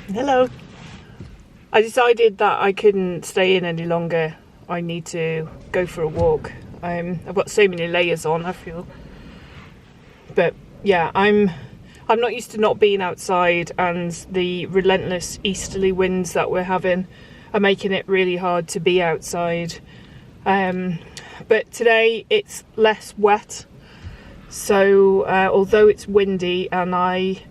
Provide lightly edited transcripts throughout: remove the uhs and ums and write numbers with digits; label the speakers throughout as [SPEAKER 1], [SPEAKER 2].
[SPEAKER 1] Hello. I decided that I couldn't stay in any longer. I need to go for a walk. I've got so many layers on, I feel. But yeah, I'm not used to not being outside, and the relentless easterly winds that we're having are making it really hard to be outside. But today it's less wet, so although it's windy and I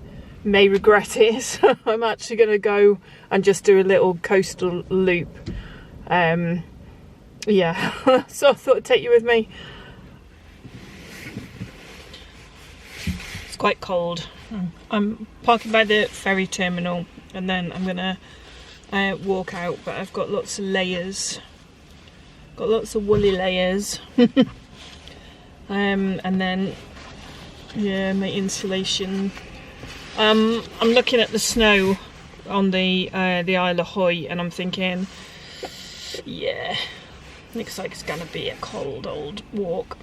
[SPEAKER 1] may regret it, I'm actually going to go and just do a little coastal loop. Yeah, so I thought I'd take you with me. It's quite cold. I'm parking by the ferry terminal and then I'm going to walk out, but I've got lots of layers. Got lots of woolly layers. And then, yeah, my insulation. I'm looking at the snow on the Isle of Hoy and I'm thinking, yeah, looks like it's gonna be a cold old walk.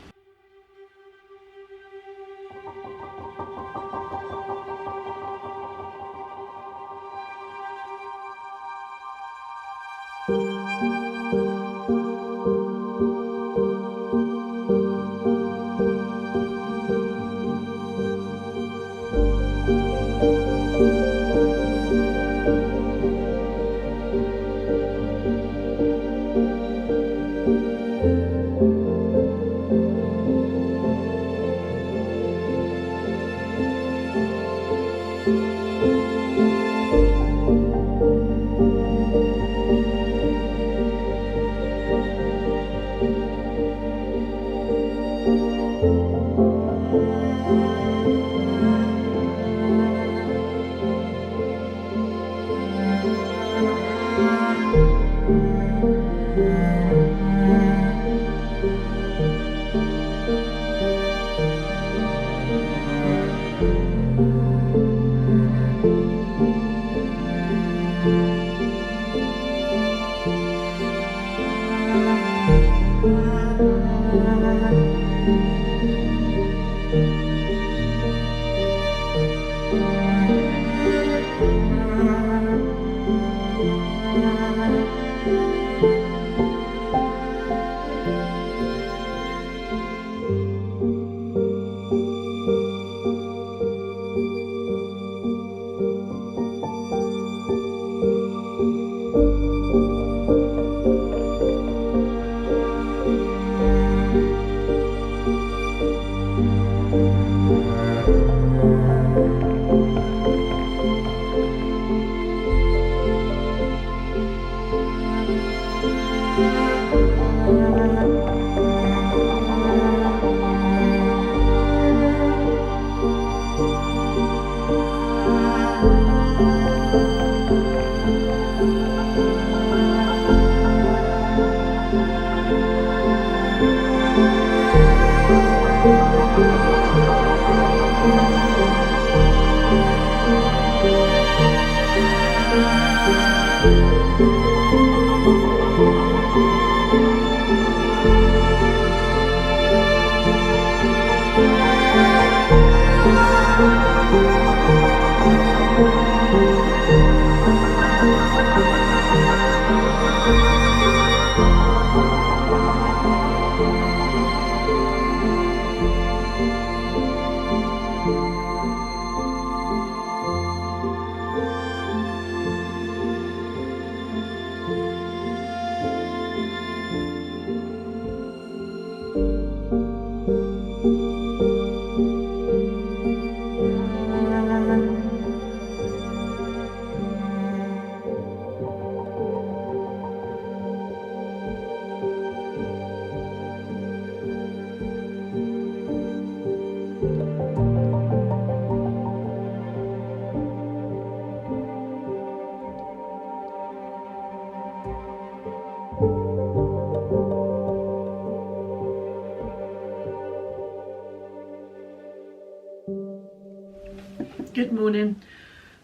[SPEAKER 1] Good morning.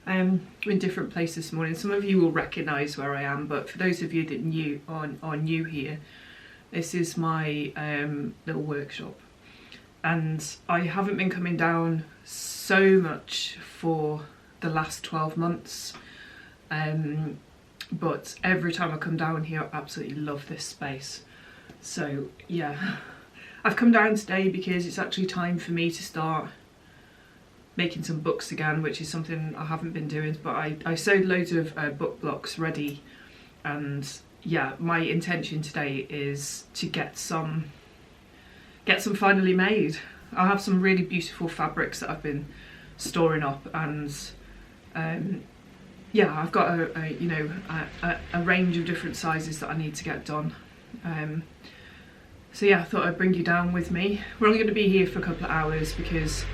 [SPEAKER 1] We're in different place this morning. Some of you will recognise where I am, but for those of you that are new here, this is my little workshop, and I haven't been coming down so much for the last 12 months. But every time I come down here I absolutely love this space. So yeah, I've come down today because it's actually time for me to start making some books again, which is something I haven't been doing, but I sewed loads of book blocks ready, and yeah, my intention today is to get some finally made. I have some really beautiful fabrics that I've been storing up, and yeah, I've got a range of different sizes that I need to get done. So yeah, I thought I'd bring you down with me. We're only going to be here for a couple of hours because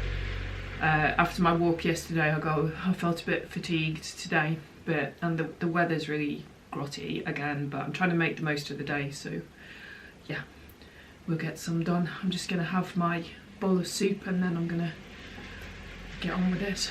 [SPEAKER 1] after my walk yesterday I felt a bit fatigued today, and the weather's really grotty again, but I'm trying to make the most of the day, so yeah, we'll get some done. I'm just going to have my bowl of soup and then I'm going to get on with it.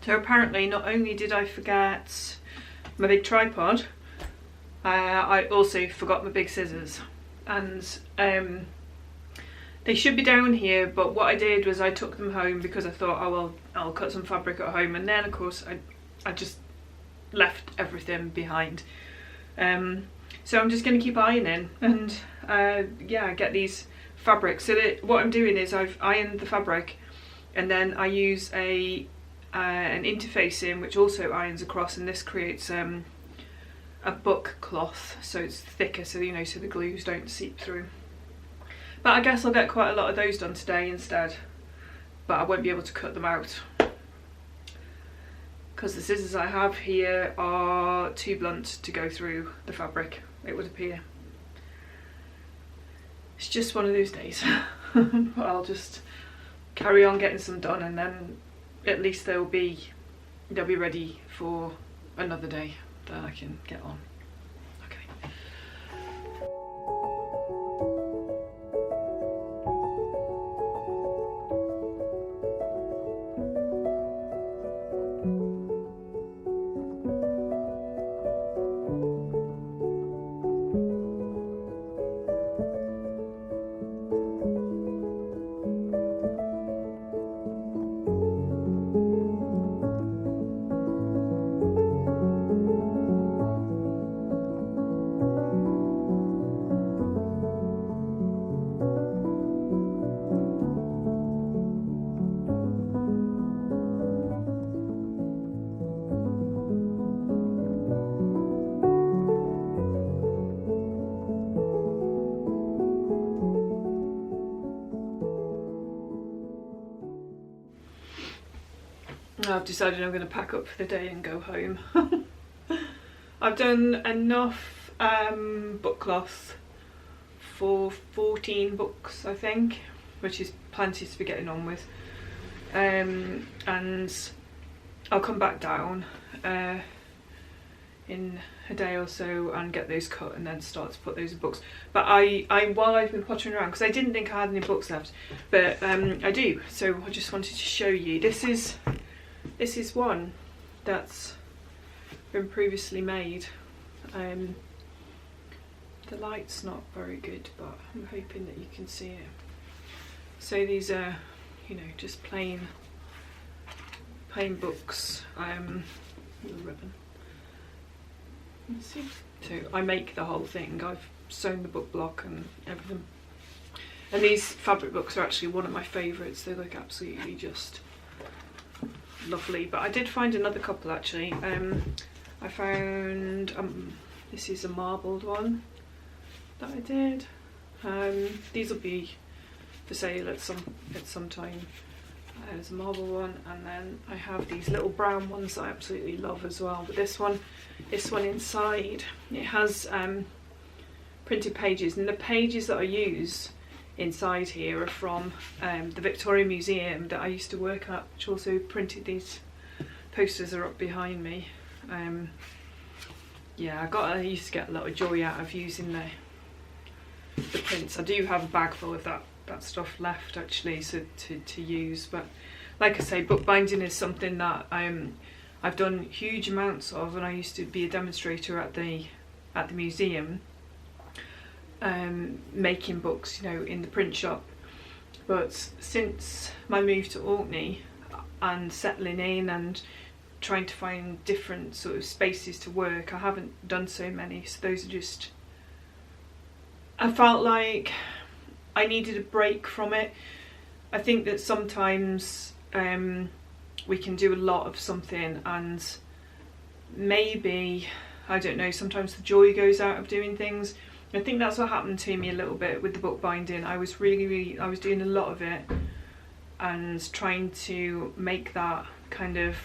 [SPEAKER 1] So apparently not only did I forget my big tripod, I also forgot my big scissors, and they should be down here, but what I did was I took them home because I thought, oh well, I'll cut some fabric at home, and then of course I just left everything behind. So I'm just going to keep ironing and yeah, get these fabrics. So that what I'm doing is I've ironed the fabric, and then I use an interfacing which also irons across, and this creates a book cloth, so it's thicker, so you know, so the glues don't seep through. But I guess I'll get quite a lot of those done today instead, but I won't be able to cut them out because the scissors I have here are too blunt to go through the fabric, it would appear. It's just one of those days. But I'll just carry on getting some done, and then at least they'll be ready for another day that I can get on. Okay. I've decided I'm going to pack up for the day and go home. I've done enough book cloth for 14 books, I think, which is plenty to be getting on with. And I'll come back down in in a day or so and get those cut and then start to put those in books. But I while I've been pottering around, because I didn't think I had any books left, but I do, so I just wanted to show you. This is one that's been previously made. The light's not very good, but I'm hoping that you can see it. So these are, you know, just plain books. Little ribbon. Let's see. So I make the whole thing. I've sewn the book block and everything. And these fabric books are actually one of my favourites. They look absolutely just lovely. But I did find another couple actually. I found this is a marbled one that I did. These will be for sale at some time. There's a marble one, and then I have these little brown ones that I absolutely love as well. But this one inside, it has printed pages, and the pages that I use inside here are from the Victoria Museum that I used to work at, which also printed these posters are up behind me. Yeah, I used to get a lot of joy out of using the prints. I do have a bag full of that stuff left actually, so to use. But like I say, bookbinding is something that I've done huge amounts of, and I used to be a demonstrator at the museum, making books, you know, in the print shop. But since my move to Orkney and settling in and trying to find different sort of spaces to work, I haven't done so many. So those are just, I felt like I needed a break from it. I think that sometimes we can do a lot of something, and maybe, I don't know, sometimes the joy goes out of doing things. I think that's what happened to me a little bit with the bookbinding. I was doing a lot of it and trying to make that kind of,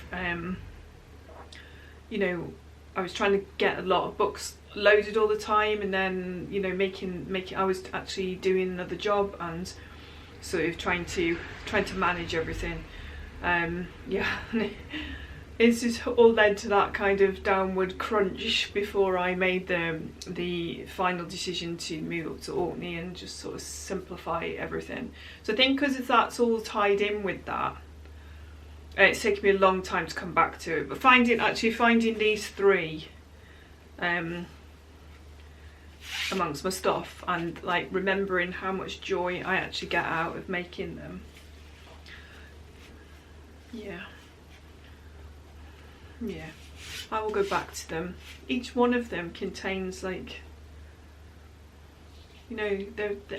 [SPEAKER 1] you know, I was trying to get a lot of books loaded all the time, and then, you know, making I was actually doing another job and sort of trying to manage everything. Yeah, it's just all led to that kind of downward crunch before I made the final decision to move up to Orkney and just sort of simplify everything. So I think because that's all tied in with that, it's taken me a long time to come back to it. But finding these three amongst my stuff, and like remembering how much joy I actually get out of making them. Yeah, I will go back to them. Each one of them contains, like, you know,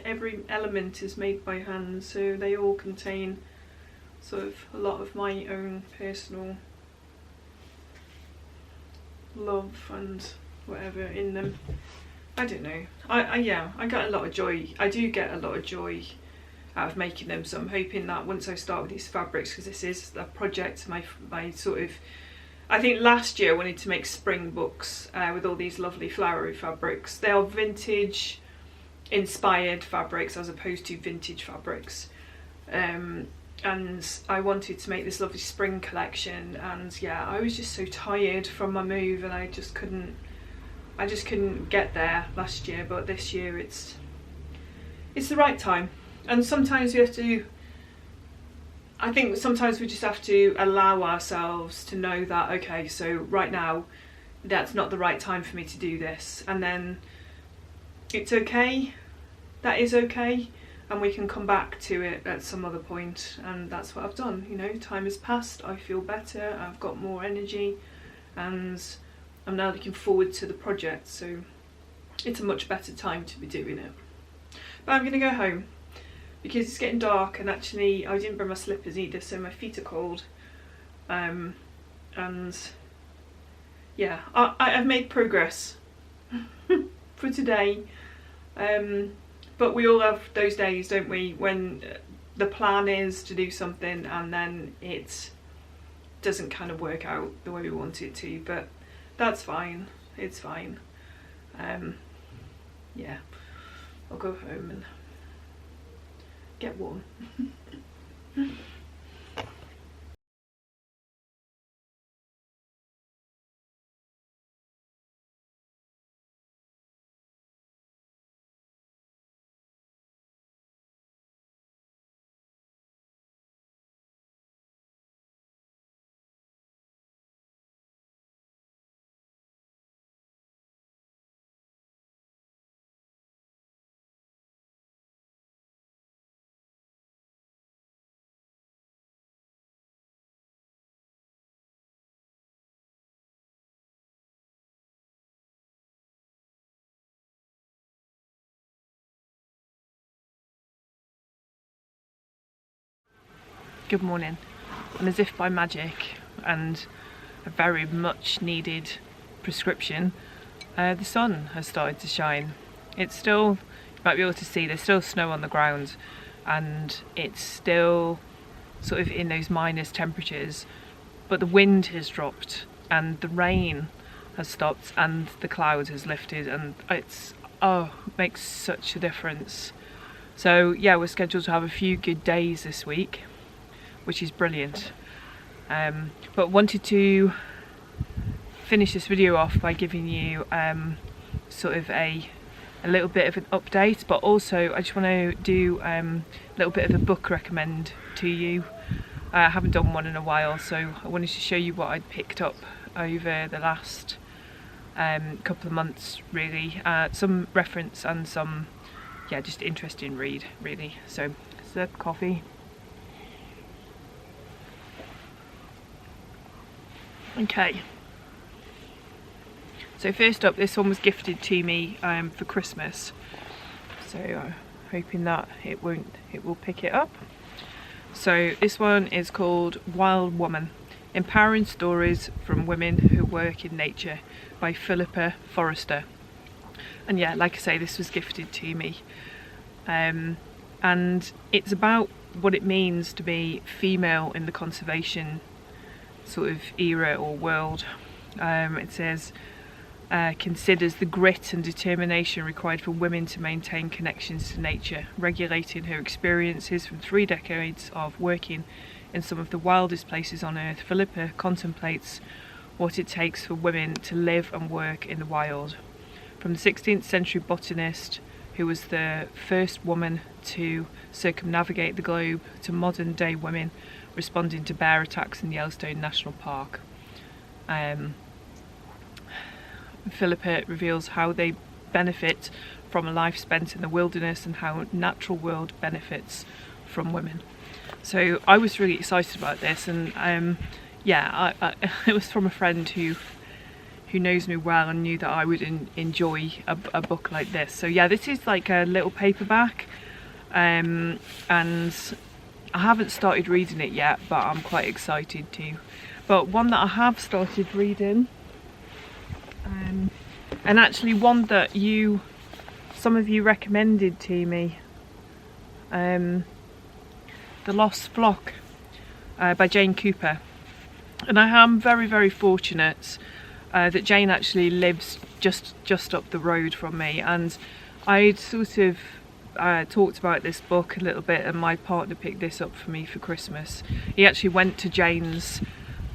[SPEAKER 1] every element is made by hand, so they all contain sort of a lot of my own personal love and whatever in them. I don't know. I get a lot of joy. I do get a lot of joy out of making them. So I'm hoping that once I start with these fabrics, because this is a project, my sort of, I think last year I wanted to make spring books with all these lovely flowery fabrics. They are vintage inspired fabrics as opposed to vintage fabrics. And I wanted to make this lovely spring collection, and yeah, I was just so tired from my move, and I just couldn't get there last year. But this year it's the right time. And sometimes we have to, I think sometimes we just have to allow ourselves to know that, okay, so right now that's not the right time for me to do this, and then it's okay, that is okay, and we can come back to it at some other point. And that's what I've done. You know, time has passed, I feel better, I've got more energy, and I'm now looking forward to the project, so it's a much better time to be doing it. But I'm gonna go home because it's getting dark, and actually I didn't bring my slippers either, so my feet are cold. And yeah, I've made progress for today. But we all have those days, don't we, when the plan is to do something and then it doesn't kind of work out the way we want it to. But that's fine, it's fine. Yeah, I'll go home and get warm. Good morning. And as if by magic and a very much needed prescription, the sun has started to shine. It's still, you might be able to see, there's still snow on the ground and it's still sort of in those minus temperatures, but the wind has dropped and the rain has stopped and the cloud has lifted, and it's, oh, makes such a difference. So yeah, we're scheduled to have a few good days this week, which is brilliant. But wanted to finish this video off by giving you sort of a little bit of an update, but also I just want to do a little bit of a book recommend to you. I haven't done one in a while, so I wanted to show you what I'd picked up over the last couple of months, really. Some reference and some, yeah, just interesting read, really. So, sip coffee. Okay. So first up, this one was gifted to me for Christmas. So hoping that it will pick it up. So this one is called Wild Woman: Empowering Stories from Women Who Work in Nature by Philippa Forrester. And yeah, like I say, this was gifted to me. And it's about what it means to be female in the conservation sort of era or world. It says, considers the grit and determination required for women to maintain connections to nature, regulating her experiences from 3 decades of working in some of the wildest places on earth. Philippa contemplates what it takes for women to live and work in the wild. From the 16th century botanist who was the first woman to circumnavigate the globe, to modern day women responding to bear attacks in Yellowstone National Park. Philippa reveals how they benefit from a life spent in the wilderness and how natural world benefits from women. So I was really excited about this, and yeah, it was from a friend who knows me well and knew that I would enjoy a book like this. So yeah, this is like a little paperback, and I haven't started reading it yet, but I'm quite excited to. But one that I have started reading, and actually one that some of you recommended to me, The Lost Flock by Jane Cooper. And I am very, very fortunate that Jane actually lives just up the road from me, and I'd sort of talked about this book a little bit, and my partner picked this up for me for Christmas. He actually went to Jane's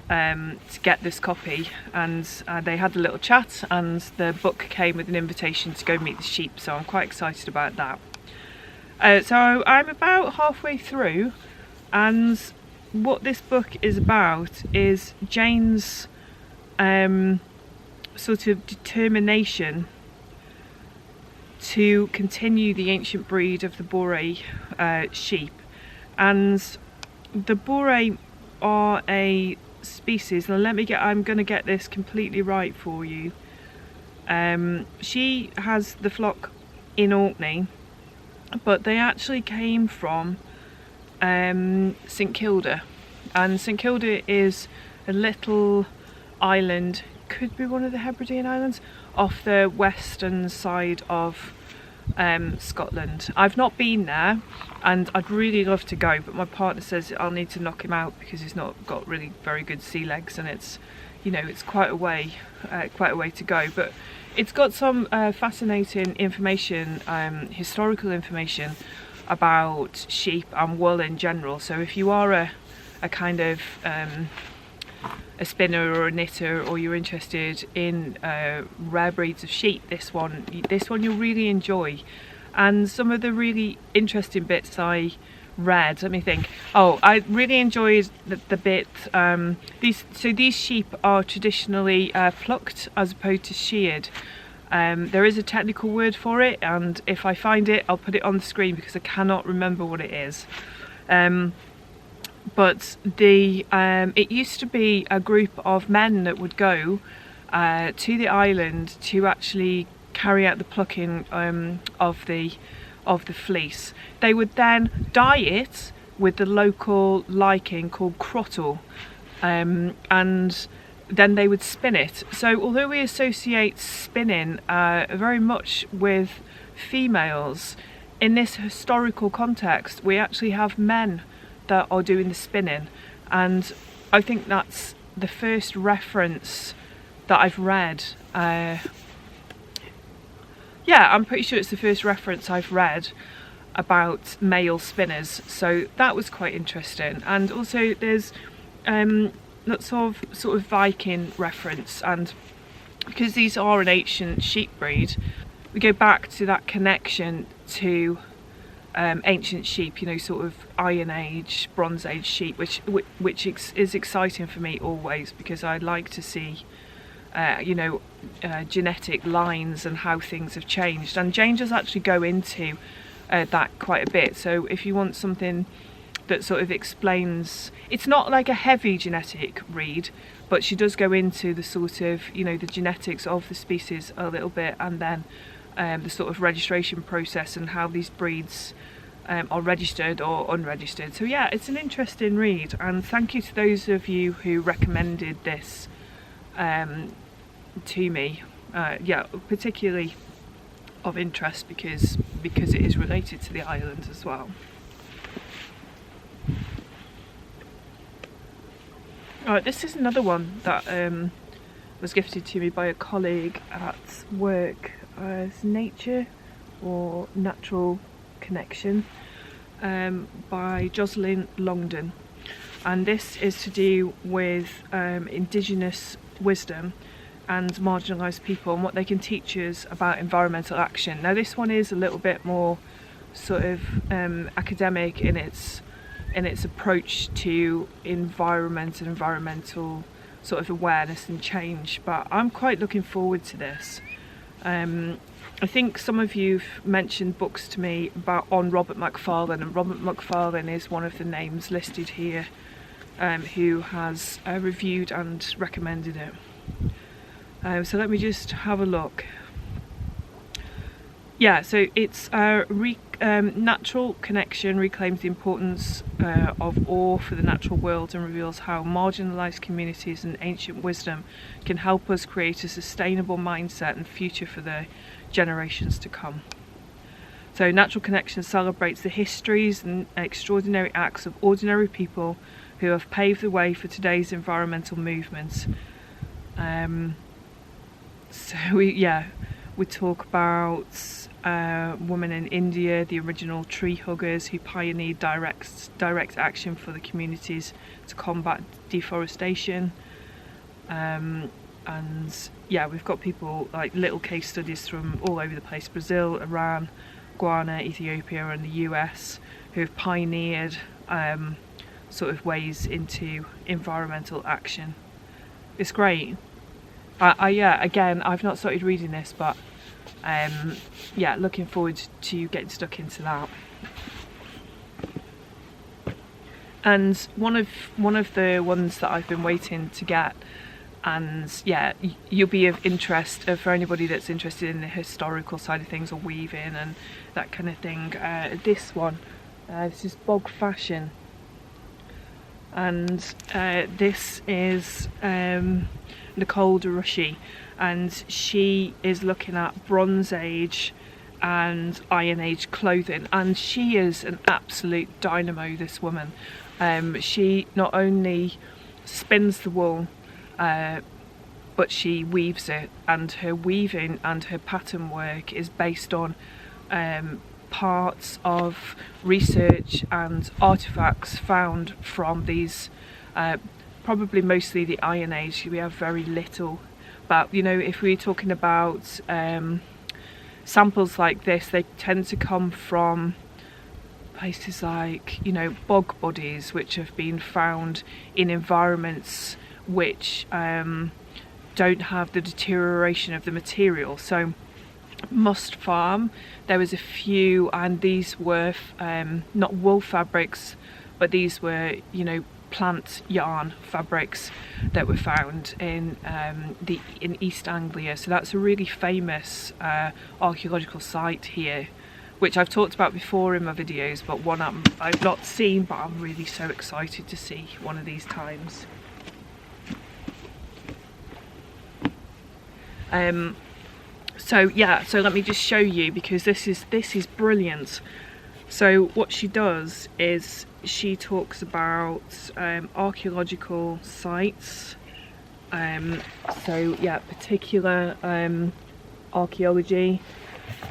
[SPEAKER 1] to get this copy, and they had a little chat, and the book came with an invitation to go meet the sheep, so I'm quite excited about that. So I'm about halfway through, and what this book is about is Jane's sort of determination to continue the ancient breed of the Boré sheep. And the Boré are a species, and I'm going to get this completely right for you. She has the flock in Orkney, but they actually came from St Kilda, and St Kilda is a little island, could be one of the Hebridean Islands, off the western side of Scotland. I've not been there, and I'd really love to go, but my partner says I'll need to knock him out because he's not got really very good sea legs, and it's, you know, it's quite a way to go. But it's got some fascinating information, historical information about sheep and wool in general. So if you are a kind of a spinner or a knitter, or you're interested in rare breeds of sheep, this one you'll really enjoy. And some of the really interesting bits I read, let me think. Oh, I really enjoyed the bit, these sheep are traditionally plucked as opposed to sheared. There is a technical word for it, and if I find it I'll put it on the screen because I cannot remember what it is. But it used to be a group of men that would go to the island to actually carry out the plucking of the fleece. They would then dye it with the local lichen called crottle, and then they would spin it. So although we associate spinning very much with females, in this historical context we actually have men that are doing the spinning, and I think that's the first reference that I've read. Yeah, I'm pretty sure it's the first reference I've read about male spinners, so that was quite interesting. And also there's lots of sort of Viking reference, and because these are an ancient sheep breed, we go back to that connection to ancient sheep, you know, sort of Iron Age, Bronze Age sheep, which is exciting for me always, because I like to see you know, genetic lines and how things have changed. And Jane does actually go into that quite a bit. So if you want something that sort of explains, it's not like a heavy genetic read, but she does go into the sort of, you know, the genetics of the species a little bit, and then the sort of registration process and how these breeds are registered or unregistered. So yeah, it's an interesting read, and thank you to those of you who recommended this to me. Yeah, particularly of interest because it is related to the island as well. Alright, this is another one that was gifted to me by a colleague at work. It's Nature or Natural Connection by Jocelyn Longdon, and this is to do with Indigenous wisdom and marginalised people and what they can teach us about environmental action. Now this one is a little bit more sort of academic in its approach to environment and environmental sort of awareness and change, but I'm quite looking forward to this. I think some of you've mentioned books to me on Robert Macfarlane, and Robert Macfarlane is one of the names listed here who has reviewed and recommended it. So let me just have a look. Yeah, so it's Natural Connection reclaims the importance of awe for the natural world and reveals how marginalised communities and ancient wisdom can help us create a sustainable mindset and future for the generations to come. So Natural Connection celebrates the histories and extraordinary acts of ordinary people who have paved the way for today's environmental movements. So we talk about women in India, the original tree huggers who pioneered direct action for the communities to combat deforestation. And yeah, we've got people like little case studies from all over the place: Brazil, Iran, Ghana, Ethiopia and the US, who have pioneered sort of ways into environmental action. It's great. Yeah, again, I've not started reading this, but yeah, looking forward to getting stuck into that. And one of the ones that I've been waiting to get, and yeah, you'll be of interest for anybody that's interested in the historical side of things or weaving and that kind of thing. This one, this is Bog Fashion, and this is Nicole DeRushy, and she is looking at Bronze Age and Iron Age clothing, and she is an absolute dynamo, this woman. She not only spins the wool, but she weaves it, and her weaving and her pattern work is based on parts of research and artifacts found from these probably mostly the Iron Age. We have very little, but you know, if we're talking about samples like this, they tend to come from places like, you know, bog bodies, which have been found in environments which don't have the deterioration of the material. So Must Farm, there was a few, and these were not wool fabrics, but these were, you know, plant yarn fabrics that were found in East Anglia. So that's a really famous archaeological site here, which I've talked about before in my videos, but one I've not seen, but I'm really so excited to see one of these times. So yeah, so let me just show you, because this is brilliant. So what she does is she talks about archaeological sites, so yeah, particular archaeology,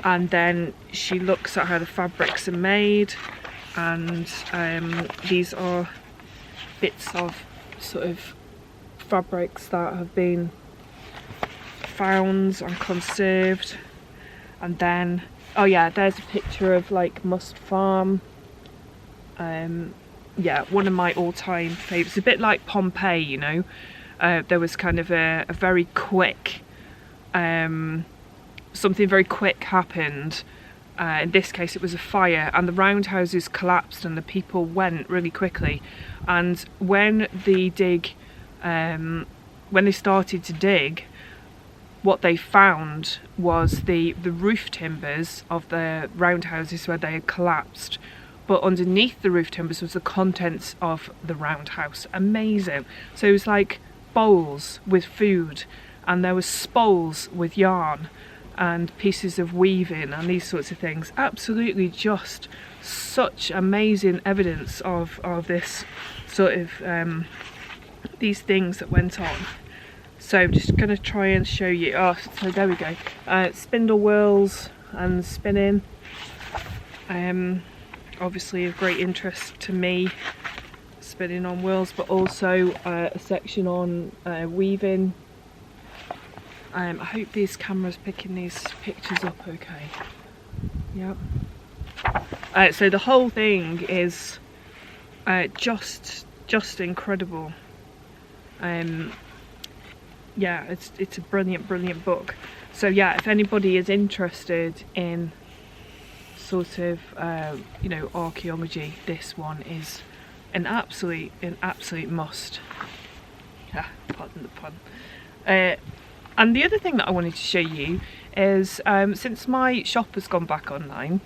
[SPEAKER 1] and then she looks at how the fabrics are made, and these are bits of sort of fabrics that have been found and conserved. And then, oh yeah, there's a picture of like Must Farm. Yeah, one of my all-time favourites. A bit like Pompeii, you know. There was kind of a very quick, something very quick happened. In this case it was a fire, and the roundhouses collapsed and the people went really quickly. And when they started to dig, what they found was the roof timbers of the roundhouses where they had collapsed, but underneath the roof timbers was the contents of the roundhouse. Amazing. So it was like bowls with food, and there was spoles with yarn and pieces of weaving and these sorts of things. Absolutely just such amazing evidence of this sort of these things that went on. So I'm just going to try and show you. Oh, so there we go. Spindle whorls and spinning. Obviously of great interest to me, spinning on wheels, but also a section on weaving. I hope this camera's picking these pictures up okay. Yep. So the whole thing is just incredible. Yeah, it's a brilliant book. So yeah, if anybody is interested in sort of you know, archaeology, this one is an absolute must. Yeah, pardon the pun. And the other thing that I wanted to show you is since my shop has gone back online,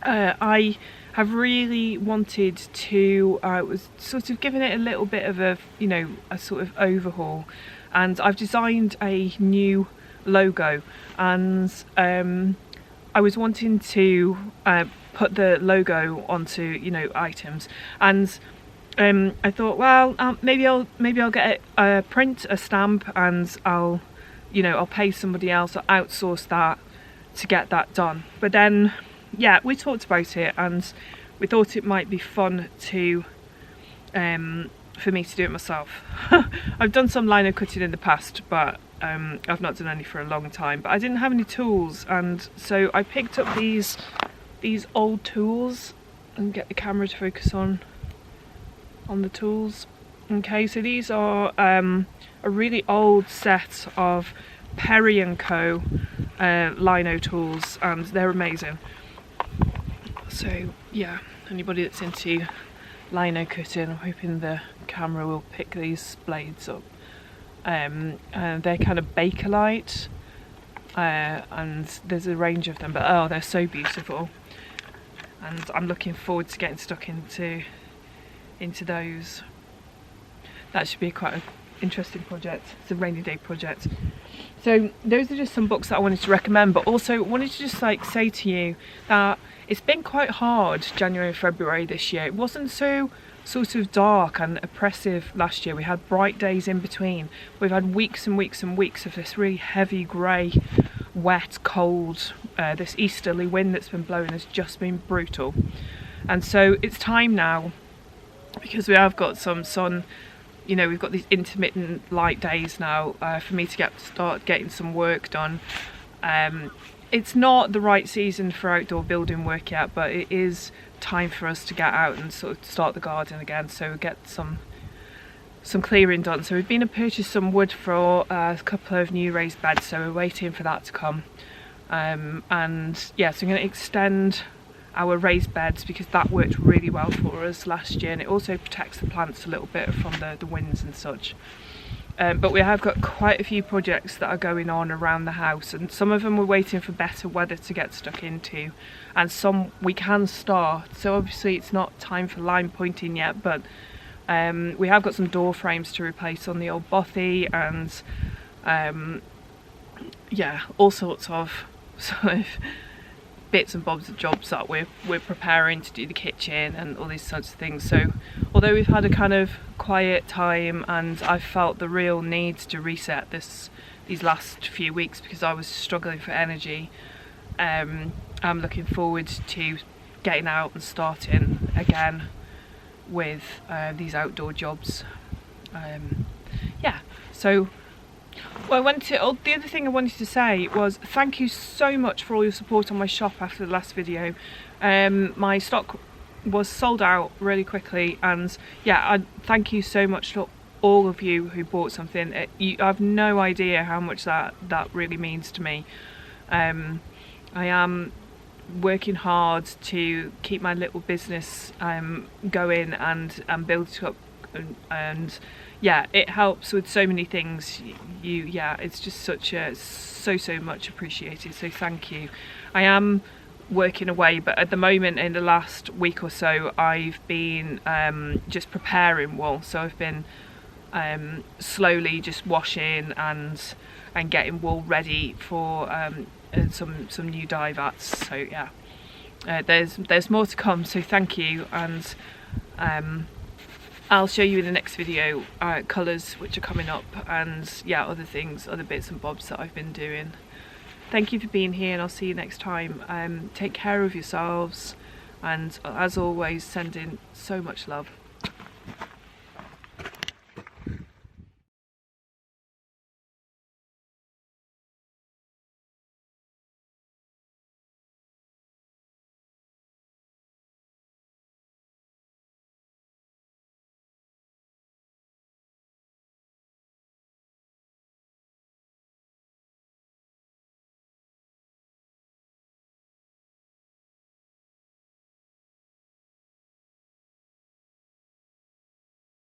[SPEAKER 1] I have really wanted to was sort of giving it a little bit of a, you know, a sort of overhaul. And I've designed a new logo, and I was wanting to put the logo onto, you know, items, and I thought, well, maybe I'll get a print a stamp, and I'll pay somebody else or outsource that to get that done. But then, yeah, we talked about it, and we thought it might be fun to for me to do it myself. I've done some lino cutting in the past, but I've not done any for a long time. But I didn't have any tools, and so I picked up these old tools, and get the camera to focus on the tools. Okay, so these are a really old set of Perry & Co lino tools, and they're amazing. So yeah, anybody that's into lino cutting, I'm hoping the camera will pick these blades up. And they're kind of Bakelite, and there's a range of them, but oh, they're so beautiful, and I'm looking forward to getting stuck into those. That should be quite an interesting project. It's a rainy day project. So those are just some books that I wanted to recommend, but also wanted to just like say to you that it's been quite hard January and February this year. It wasn't so sort of dark and oppressive last year. We had bright days in between. We've had weeks and weeks and weeks of this really heavy grey, wet, cold, this easterly wind that's been blowing has just been brutal. And so it's time now, because we have got some sun, you know, we've got these intermittent light days now, for me to start getting some work done. It's not the right season for outdoor building work yet, but it is time for us to get out and sort of start the garden again, so we get some clearing done. So we've been and purchased some wood for a couple of new raised beds, so we're waiting for that to come. And yeah, so I'm going to extend our raised beds because that worked really well for us last year, and it also protects the plants a little bit from the winds and such. But we have got quite a few projects that are going on around the house, and some of them we're waiting for better weather to get stuck into, and some we can start. So obviously it's not time for line pointing yet, but we have got some door frames to replace on the old bothy, and yeah, all sorts of sort of bits and bobs of jobs that we're preparing to do the kitchen and all these sorts of things. So although we've had a kind of quiet time, and I've felt the real need to reset these last few weeks because I was struggling for energy, I'm looking forward to getting out and starting again with these outdoor jobs. Yeah, so well, the other thing I wanted to say was thank you so much for all your support on my shop after the last video. My stock was sold out really quickly, and yeah, I thank you so much to all of you who bought something. You have no idea how much that really means to me. I am working hard to keep my little business going and build it up, and yeah, it helps with so many things. Yeah, it's just so much appreciated, so thank you. I am working away, but at the moment, in the last week or so, I've been just preparing wool. So I've been slowly just washing and getting wool ready for some new dye vats. So yeah, there's more to come, so thank you. And I'll show you in the next video colours which are coming up, and yeah, other things, other bits and bobs that I've been doing. Thank you for being here, and I'll see you next time. Take care of yourselves, and as always, send in so much love.